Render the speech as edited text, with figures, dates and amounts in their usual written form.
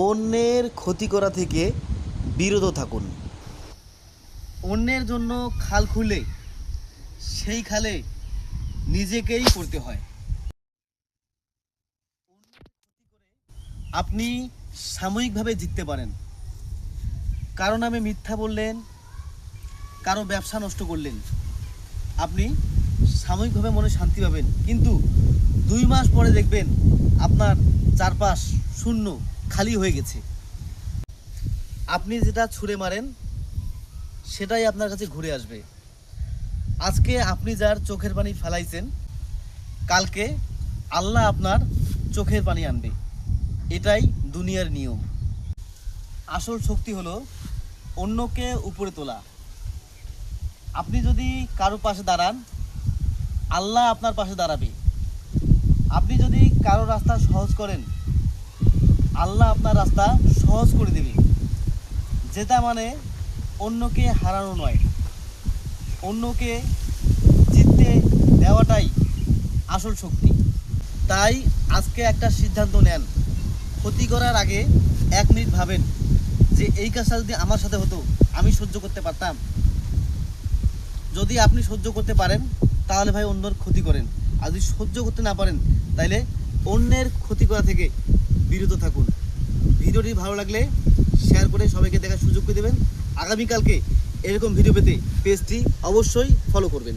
অন্যের ক্ষতি করা থেকে বিরত থাকুন। অন্যের জন্য খাল খুলে সেই খালে নিজেকেই পড়তে হয়। আপনি সাময়িকভাবে জিততে পারেন, কারো নামে মিথ্যা বললেন, কারো ব্যবসা নষ্ট করলেন, আপনি সাময়িকভাবে মনে শান্তি পাবেন, কিন্তু 2 মাস পরে দেখবেন আপনার চারপাশ শূন্য, খালি হয়ে গেছে। আপনি যেটা ছুঁড়ে মারেন সেটাই আপনার কাছে ঘুরে আসবে। আজকে আপনি যার চোখের পানি ফেলাইছেন, কালকে আল্লাহ আপনার চোখের পানি আনবে। এটাই দুনিয়ার নিয়ম। আসল শক্তি হলো অন্যকে উপরে তোলা। আপনি যদি কারো পাশে দাঁড়ান, আল্লাহ আপনার পাশে দাঁড়াবে। আপনি যদি কারো রাস্তা সহজ করেন, আল্লাহ আপনার রাস্তা সহজ করে দেবে। যেটা মানে অন্যকে হারানো নয়, অন্যকে জিততে দেওয়াটাই আসল শক্তি। তাই আজকে একটা সিদ্ধান্ত নেন, ক্ষতি করার আগে 1 মিনিট ভাবেন যে এই কাজটা যদি আমার সাথে হতো আমি সহ্য করতে পারতাম। যদি আপনি সহ্য করতে পারেন তাহলে ভাই অন্যের ক্ষতি করেন, আর যদি সহ্য করতে না পারেন তাহলে অন্যের ক্ষতি করা থেকে বিরত থাকুন। ভিডিওটি ভালো লাগলে শেয়ার করে সবাইকে দেখার সুযোগ করে দেবেন। আগামীকালকে এরকম ভিডিও পেতে পেজটি অবশ্যই ফলো করবেন।